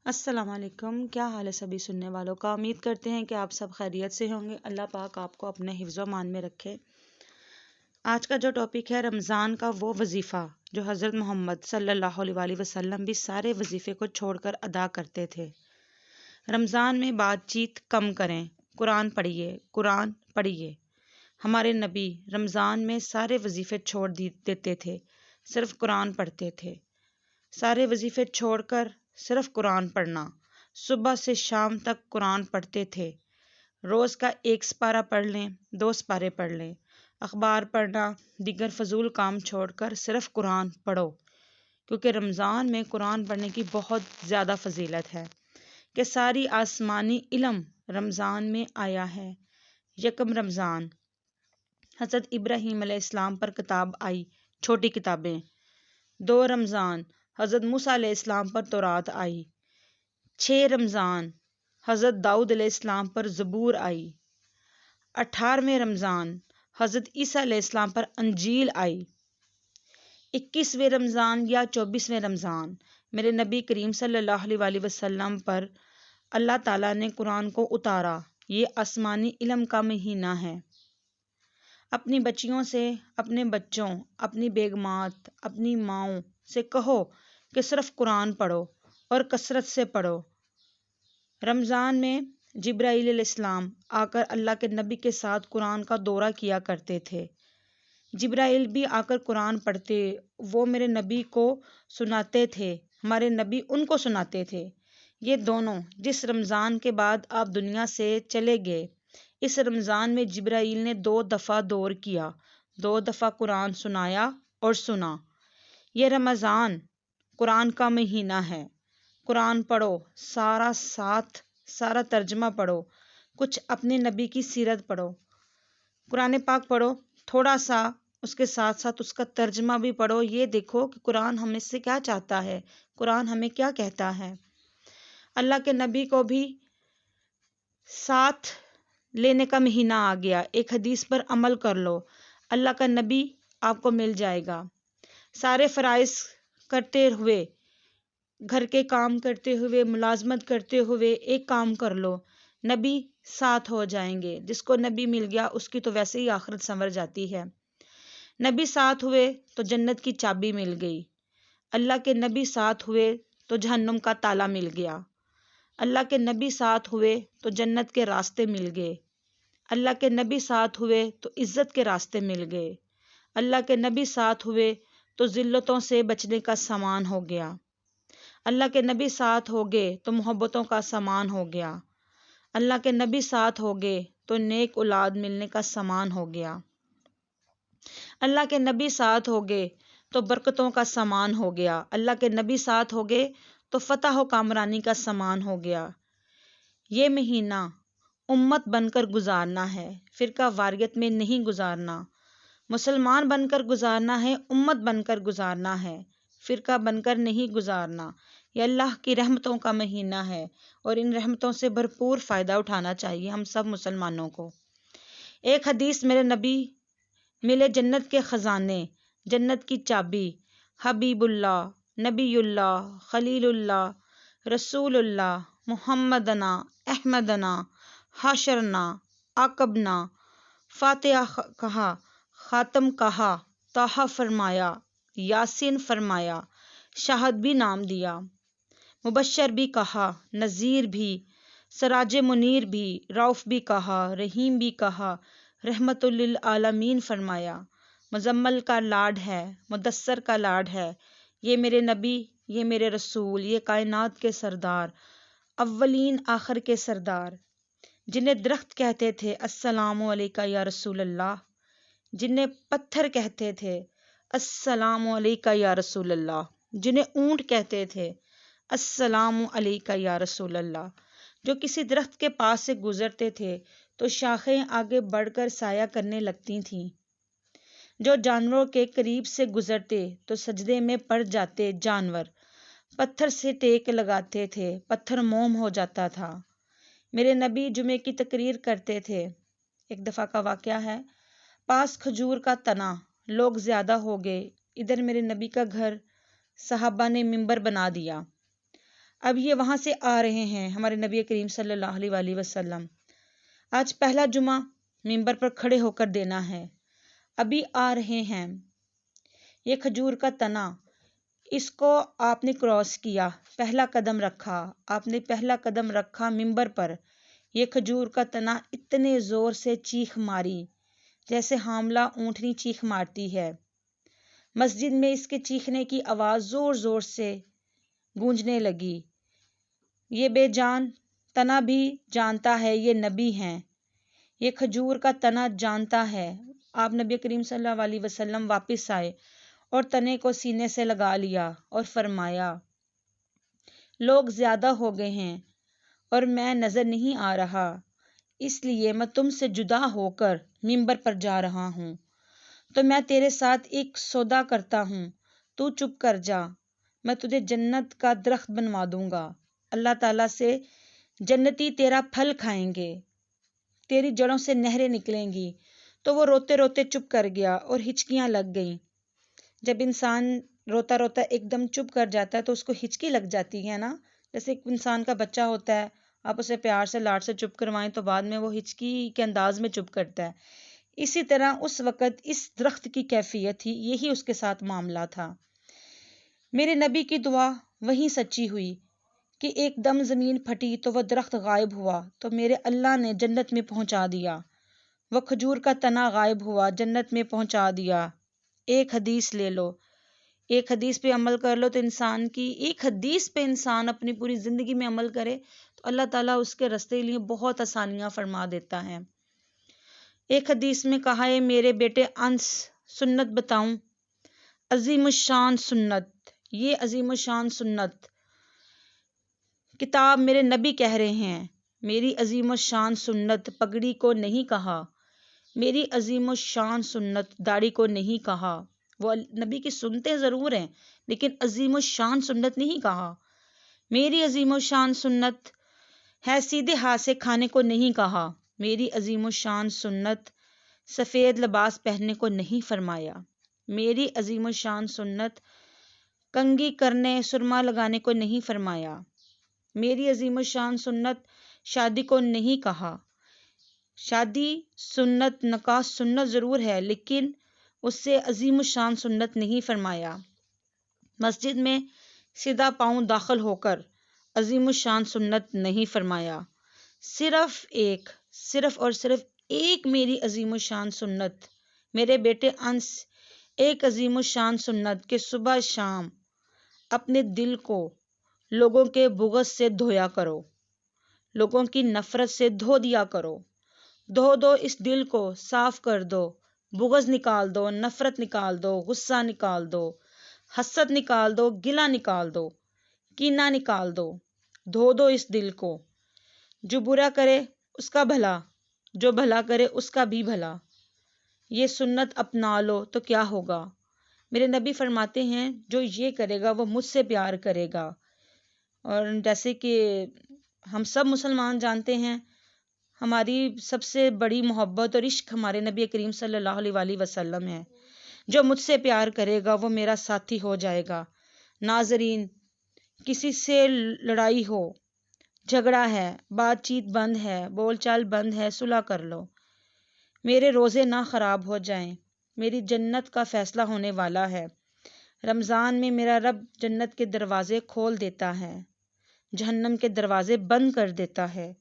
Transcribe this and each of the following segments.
السلام علیکم، کیا حال ہے سبھی سننے والوں کا؟ امید کرتے ہیں کہ آپ سب خیریت سے ہوں گے۔ اللہ پاک آپ کو اپنے حفظ و امان میں رکھے۔ آج کا جو ٹاپک ہے رمضان کا وہ وظیفہ جو حضرت محمد صلی اللہ علیہ وآلہ وسلم بھی سارے وظیفے کو چھوڑ کر ادا کرتے تھے۔ رمضان میں بات چیت کم کریں، قرآن پڑھیے، قرآن پڑھیے۔ ہمارے نبی رمضان میں سارے وظیفے چھوڑ دیتے تھے، صرف قرآن پڑھتے تھے۔ سارے وظیفے چھوڑ کر صرف قرآن پڑھنا، صبح سے شام تک قرآن پڑھتے تھے۔ روز کا 1 سپارہ پڑھ لیں، 2 سپارے پڑھ لیں۔ اخبار پڑھنا، دیگر فضول کام چھوڑ کر صرف قرآن پڑھو، کیونکہ رمضان میں قرآن پڑھنے کی بہت زیادہ فضیلت ہے کہ ساری آسمانی علم رمضان میں آیا ہے۔ 1 رمضان حضرت ابراہیم علیہ السلام پر کتاب آئی، چھوٹی کتابیں۔ 2 رمضان حضرت موسیٰ علیہ السلام پر تورات آئی۔ 6 رمضان حضرت داؤد علیہ السلام پر زبور آئی۔ 18ویں رمضان حضرت عیسیٰ علیہ السلام پر انجیل آئی۔ 21ویں رمضان یا 24ویں رمضان میرے نبی کریم صلی اللہ علیہ وآلہ وسلم پر اللہ تعالیٰ نے قرآن کو اتارا۔ یہ آسمانی علم کا مہینہ ہے۔ اپنی بچیوں سے، اپنے بچوں، اپنی بیگمات، اپنی ماؤں سے کہو کہ صرف قرآن پڑھو اور کثرت سے پڑھو۔ رمضان میں جبرائیل علیہ السلام آ کر اللہ کے نبی کے ساتھ قرآن کا دورہ کیا کرتے تھے۔ جبرائیل بھی آ کر قرآن پڑھتے، وہ میرے نبی کو سناتے تھے، ہمارے نبی ان کو سناتے تھے۔ یہ دونوں جس رمضان کے بعد آپ دنیا سے چلے گئے، اس رمضان میں جبرائیل نے 2 دفعہ دور کیا، 2 دفعہ قرآن سنایا اور سنا۔ یہ رمضان قرآن کا مہینہ ہے۔ قرآن پڑھو، سارا ترجمہ پڑھو، کچھ اپنے نبی کی سیرت پڑھو۔ قرآن پاک پڑھو، تھوڑا سا اس کے ساتھ ساتھ اس کا ترجمہ بھی پڑھو۔ یہ دیکھو کہ قرآن ہمیں سے کیا چاہتا ہے، قرآن ہمیں کیا کہتا ہے۔ اللہ کے نبی کو بھی ساتھ لینے کا مہینہ آ گیا۔ ایک حدیث پر عمل کر لو، اللہ کا نبی آپ کو مل جائے گا۔ سارے فرائض کرتے ہوئے، گھر کے کام کرتے ہوئے، ملازمت کرتے ہوئے ایک کام کر لو، نبی ساتھ ہو جائیں گے۔ جس کو نبی مل گیا اس کی تو ویسے ہی آخرت سنور جاتی ہے۔ نبی ساتھ ہوئے تو جنت کی چابی مل گئی۔ اللہ کے نبی ساتھ ہوئے تو جہنم کا تالا مل گیا۔ اللہ کے نبی ساتھ ہوئے تو جنت کے راستے مل گئے۔ اللہ کے نبی ساتھ ہوئے تو عزت کے راستے مل گئے۔ اللہ کے نبی ساتھ ہوئے تو ذلتوں سے بچنے کا سامان ہو گیا۔ اللہ کے نبی ساتھ ہو گئے تو محبتوں کا سامان ہو گیا۔ اللہ کے نبی ساتھ ہو گئے تو نیک اولاد ملنے کا سامان ہو گیا۔ اللہ کے نبی ساتھ ہو گئے تو برکتوں کا سامان ہو گیا۔ اللہ کے نبی ساتھ ہو گئے تو فتح و کامرانی کا سامان ہو گیا۔ یہ مہینہ امت بن کر گزارنا ہے، فرقہ واریت میں نہیں گزارنا۔ مسلمان بن کر گزارنا ہے، امت بن کر گزارنا ہے، فرقہ بن کر نہیں گزارنا۔ یہ اللہ کی رحمتوں کا مہینہ ہے اور ان رحمتوں سے بھرپور فائدہ اٹھانا چاہیے ہم سب مسلمانوں کو۔ ایک حدیث میرے نبی ملے جنت کے خزانے، جنت کی چابی، حبیب اللہ، نبی اللہ، خلیل اللہ، رسول اللہ، محمدنا، احمدنا، حاشرنا، عاقبنا، فاتحہ کہا، خاتم کہا، طٰہٰ فرمایا، یاسین فرمایا، شاہد بھی نام دیا، مبشر بھی کہا، نذیر بھی، سراج منیر بھی، رؤف بھی کہا، رحیم بھی کہا، رحمت للعالمین فرمایا۔ مزمل کا لاڈ ہے، مدثر کا لاڈ ہے۔ یہ میرے نبی، یہ میرے رسول، یہ کائنات کے سردار، اولین آخر کے سردار، جنہیں درخت کہتے تھے السلام علیکہ یا رسول اللہ، جنہیں پتھر کہتے تھے السلام علیکہ یا رسول اللہ، جنہیں اونٹ کہتے تھے السلام علیکہ یا رسول اللہ، جو کسی درخت کے پاس سے گزرتے تھے تو شاخیں آگے بڑھ کر سایہ کرنے لگتی تھیں، جو جانوروں کے قریب سے گزرتے تو سجدے میں پڑ جاتے جانور، پتھر سے ٹیک لگاتے تھے، پتھر موم ہو جاتا تھا۔ میرے نبی جمعے کی تقریر کرتے تھے۔ ایک دفعہ کا واقعہ ہے، پاس کھجور کا تنا، لوگ زیادہ ہو گئے، ادھر میرے نبی کا گھر، صحابہ نے ممبر بنا دیا، اب یہ وہاں سے آ رہے ہیں ہمارے نبی کریم صلی اللہ علیہ وآلہ وسلم. آج پہلا جمعہ ممبر پر کھڑے ہو کر دینا ہے. ابھی آ رہے ہیں. یہ کھجور کا تنا، اس کو آپ نے کراس کیا، پہلا قدم رکھا، آپ نے پہلا قدم رکھا ممبر پر. یہ کھجور کا تنا اتنے زور سے چیخ ماری جیسے حاملہ اونٹنی چیخ مارتی ہے. مسجد میں اس کے چیخنے کی آواز زور زور سے گونجنے لگی. یہ بے جان تنا بھی جانتا ہے یہ نبی ہیں. یہ کھجور کا تنا جانتا ہے. آپ نبی کریم صلی اللہ علیہ وسلم واپس آئے اور تنے کو سینے سے لگا لیا اور فرمایا، لوگ زیادہ ہو گئے ہیں اور میں نظر نہیں آ رہا، اس لیے میں تم سے جدا ہو کر ممبر پر جا رہا ہوں. تو میں تیرے ساتھ ایک سودا کرتا ہوں، تو چپ کر جا. میں تجھے جنت کا درخت بنوا دوں گا. اللہ تعالیٰ سے جنتی تیرا پھل کھائیں گے، تیری جڑوں سے نہریں نکلیں گی. تو وہ روتے روتے چپ کر گیا اور ہچکیاں لگ گئیں. جب انسان روتا روتا ایک دم چپ کر جاتا ہے تو اس کو ہچکی لگ جاتی ہے نا. جیسے ایک انسان کا بچہ ہوتا ہے، آپ اسے پیار سے لاڈ سے چپ کروائیں تو بعد میں وہ ہچکی کے انداز میں چپ کرتا ہے. اسی طرح اس وقت اس درخت کی کیفیت تھی، یہی اس کے ساتھ معاملہ تھا. میرے نبی کی دعا وہیں سچی ہوئی کہ ایک دم زمین پھٹی تو وہ درخت غائب ہوا تو میرے اللہ نے جنت میں پہنچا دیا. وہ کھجور کا تنا غائب ہوا، جنت میں پہنچا دیا. ایک حدیث لے لو، ایک حدیث پہ عمل کر لو تو انسان کی ایک حدیث پہ انسان اپنی پوری زندگی میں عمل کرے تو اللہ تعالیٰ اس کے راستے کے لیے بہت آسانیاں فرما دیتا ہے. ایک حدیث میں کہا ہے، میرے بیٹے انس سنت بتاؤں، عظیم الشان سنت. یہ عظیم الشان سنت کتاب میرے نبی کہہ رہے ہیں. میری عظیم الشان سنت پگڑی کو نہیں کہا، میری عظیم الشان سنت داڑھی کو نہیں کہا. وہ نبی کی سنتیں ضرور ہیں لیکن عظیم الشان سنت نہیں کہا. میری عظیم الشان سنت ہے سیدھے ہاتھ سے کھانے کو نہیں کہا. میری عظیم الشان سنت سفید لباس پہننے کو نہیں فرمایا. میری عظیم الشان سنت کنگھی کرنے سرما لگانے کو نہیں فرمایا. میری عظیم الشان سنت شادی کو نہیں کہا. شادی سنت، نکاح سنت ضرور ہے لیکن اس سے عظیم الشان سنت نہیں فرمایا. مسجد میں سیدھا پاؤں داخل ہو کر عظیم الشان سنت نہیں فرمایا. صرف اور صرف ایک میری عظیم الشان سنت، میرے بیٹے انس، ایک عظیم الشان سنت کہ صبح شام اپنے دل کو لوگوں کے بغض سے دھویا کرو، لوگوں کی نفرت سے دھو دیا کرو. دھو اس دل کو، صاف کر دو، بغض نکال دو، نفرت نکال دو، غصہ نکال دو، حسد نکال دو، گلہ نکال دو، کینہ نکال دو. دھو اس دل کو. جو برا کرے اس کا بھلا، جو بھلا کرے اس کا بھی بھلا. یہ سنت اپنا لو تو کیا ہوگا. میرے نبی فرماتے ہیں جو یہ کرے گا وہ مجھ سے پیار کرے گا. اور جیسے کہ ہم سب مسلمان جانتے ہیں، ہماری سب سے بڑی محبت اور عشق ہمارے نبی کریم صلی اللہ علیہ وآلہ وسلم ہے. جو مجھ سے پیار کرے گا وہ میرا ساتھی ہو جائے گا. ناظرین، کسی سے لڑائی ہو، جھگڑا ہے، بات چیت بند ہے، بول چال بند ہے، صلح کر لو. میرے روزے نہ خراب ہو جائیں. میری جنت کا فیصلہ ہونے والا ہے. رمضان میں میرا رب جنت کے دروازے کھول دیتا ہے، جہنم کے دروازے بند کر دیتا ہے.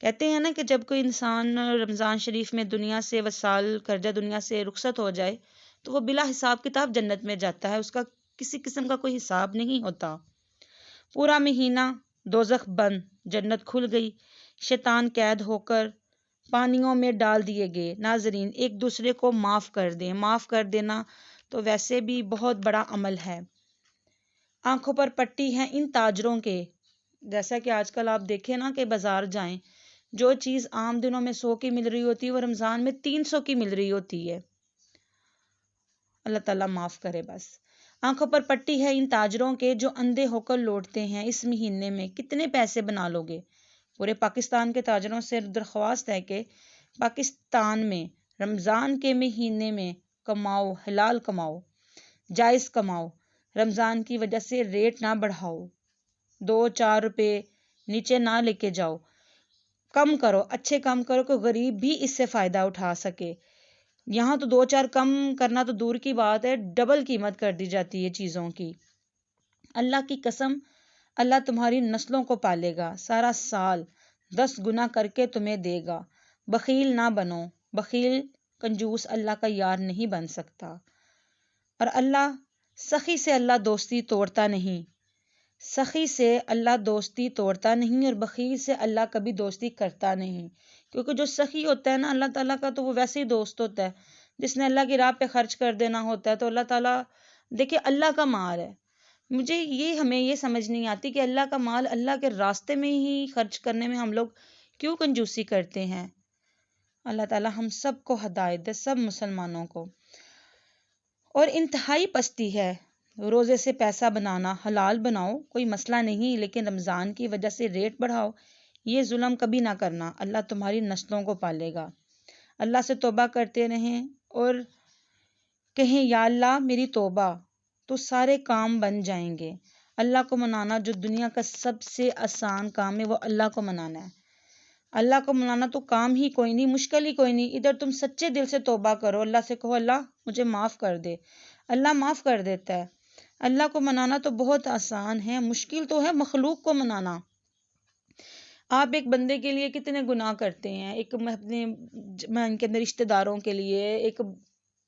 کہتے ہیں نا کہ جب کوئی انسان رمضان شریف میں دنیا سے وصال کرجا دنیا سے رخصت ہو جائے تو وہ بلا حساب کتاب جنت میں جاتا ہے، اس کا کسی قسم کا کوئی حساب نہیں ہوتا. پورا مہینہ دوزخ بند، جنت کھل گئی. شیطان قید ہو کر پانیوں میں ڈال دیے گئے. ناظرین، ایک دوسرے کو معاف کر دیں. معاف کر دینا تو ویسے بھی بہت بڑا عمل ہے. آنکھوں پر پٹی ہے ان تاجروں کے. جیسا کہ آج کل آپ دیکھیں نا کہ بازار جائیں، جو چیز عام دنوں میں 100 کی مل رہی ہوتی ہے وہ رمضان میں 300 کی مل رہی ہوتی ہے. اللہ تعالیٰ معاف کرے بس. آنکھوں پر پٹی ہے ان تاجروں کے جو اندھے ہو کر لوٹتے ہیں. اس مہینے میں کتنے پیسے بنا لو گے. پورے پاکستان کے تاجروں سے درخواست ہے کہ پاکستان میں رمضان کے مہینے میں کماؤ، حلال کماؤ، جائز کماؤ. رمضان کی وجہ سے ریٹ نہ بڑھاؤ. 2-4 روپے نیچے نہ لے کے جاؤ، کم کرو، اچھے کم کرو کہ غریب بھی اس سے فائدہ اٹھا سکے۔ یہاں تو 2-4 کم کرنا تو دور کی بات ہے، ڈبل قیمت کر دی جاتی ہے چیزوں کی۔ اللہ کی قسم، اللہ تمہاری نسلوں کو پالے گا، سارا سال 10 گنا کر کے تمہیں دے گا۔ بخیل نہ بنو، بخیل کنجوس اللہ کا یار نہیں بن سکتا۔ اور سخی سے اللہ دوستی توڑتا نہیں، سخی سے اللہ دوستی توڑتا نہیں، اور بخیل سے اللہ کبھی دوستی کرتا نہیں۔ کیونکہ جو سخی ہوتا ہے نا اللہ تعالیٰ کا، تو وہ ویسے ہی دوست ہوتا ہے، جس نے اللہ کی راہ پہ خرچ کر دینا ہوتا ہے۔ تو اللہ تعالیٰ دیکھیں اللہ کا مال ہے، ہمیں یہ سمجھ نہیں آتی کہ اللہ کا مال اللہ کے راستے میں ہی خرچ کرنے میں ہم لوگ کیوں کنجوسی کرتے ہیں۔ اللہ تعالیٰ ہم سب کو ہدایت دے، سب مسلمانوں کو۔ اور انتہائی پستی ہے روزے سے پیسہ بنانا، حلال بناؤ کوئی مسئلہ نہیں، لیکن رمضان کی وجہ سے ریٹ بڑھاؤ، یہ ظلم کبھی نہ کرنا، اللہ تمہاری نسلوں کو پالے گا۔ اللہ سے توبہ کرتے رہیں اور کہیں یا اللہ میری توبہ، تو سارے کام بن جائیں گے۔ اللہ کو منانا جو دنیا کا سب سے آسان کام ہے، وہ اللہ کو منانا ہے۔ اللہ کو منانا تو کام ہی کوئی نہیں، مشکل ہی کوئی نہیں۔ ادھر تم سچے دل سے توبہ کرو، اللہ سے کہو اللہ مجھے معاف کر دے، اللہ معاف کر دیتا ہے۔ اللہ کو منانا تو بہت آسان ہے، مشکل تو ہے مخلوق کو منانا۔ آپ ایک بندے کے لیے کتنے گناہ کرتے ہیں، ان کے رشتہ داروں کے لیے، ایک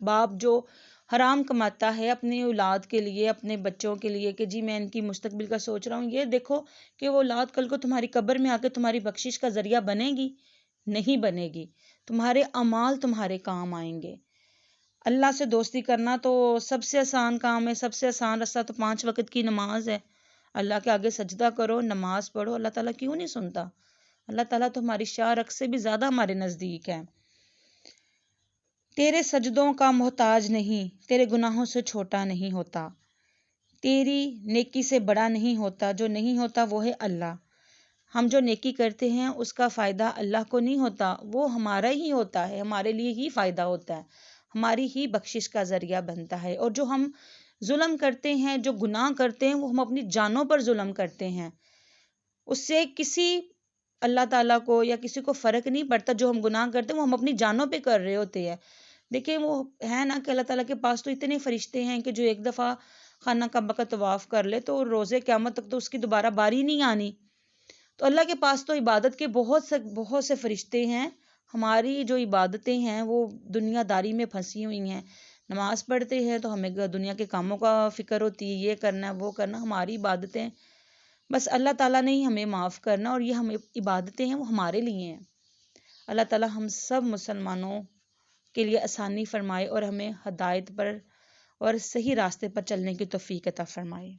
باپ جو حرام کماتا ہے اپنی اولاد کے لیے، اپنے بچوں کے لیے، کہ جی میں ان کی مستقبل کا سوچ رہا ہوں، یہ دیکھو کہ وہ اولاد کل کو تمہاری قبر میں آ کے تمہاری بخشش کا ذریعہ بنے گی؟ نہیں بنے گی، تمہارے اعمال تمہارے کام آئیں گے۔ اللہ سے دوستی کرنا تو سب سے آسان کام ہے، سب سے آسان رستہ تو 5 وقت کی نماز ہے۔ اللہ کے آگے سجدہ کرو، نماز پڑھو، اللہ تعالیٰ کیوں نہیں سنتا؟ اللہ تعالیٰ تو ہماری شاہ رگ سے بھی زیادہ ہمارے نزدیک ہے۔ تیرے سجدوں کا محتاج نہیں، تیرے گناہوں سے چھوٹا نہیں ہوتا، تیری نیکی سے بڑا نہیں ہوتا، جو نہیں ہوتا وہ ہے اللہ۔ ہم جو نیکی کرتے ہیں اس کا فائدہ اللہ کو نہیں ہوتا، وہ ہمارا ہی ہوتا ہے، ہمارے لیے ہی فائدہ ہوتا ہے، ہماری ہی بخشش کا ذریعہ بنتا ہے۔ اور جو ہم ظلم کرتے ہیں، جو گناہ کرتے ہیں، وہ ہم اپنی جانوں پر ظلم کرتے ہیں۔ اس سے کسی اللہ تعالیٰ کو یا کسی کو فرق نہیں پڑتا، جو ہم گناہ کرتے ہیں وہ ہم اپنی جانوں پہ کر رہے ہوتے ہیں۔ دیکھیں وہ ہے نا کہ اللہ تعالیٰ کے پاس تو اتنے فرشتے ہیں کہ جو ایک دفعہ خانہ کعبہ کا طواف کر لے تو روزے قیامت تک تو اس کی دوبارہ باری نہیں آنی۔ تو اللہ کے پاس تو عبادت کے بہت سے فرشتے ہیں، ہماری جو عبادتیں ہیں وہ دنیا داری میں پھنسی ہوئی ہیں۔ نماز پڑھتے ہیں تو ہمیں دنیا کے کاموں کا فکر ہوتی ہے، یہ کرنا وہ کرنا، ہماری عبادتیں بس اللہ تعالیٰ نے ہی ہمیں معاف کرنا، اور یہ ہم عبادتیں ہیں وہ ہمارے لیے ہیں۔ اللہ تعالیٰ ہم سب مسلمانوں کے لیے آسانی فرمائے اور ہمیں ہدایت پر اور صحیح راستے پر چلنے کی توفیق عطا فرمائے۔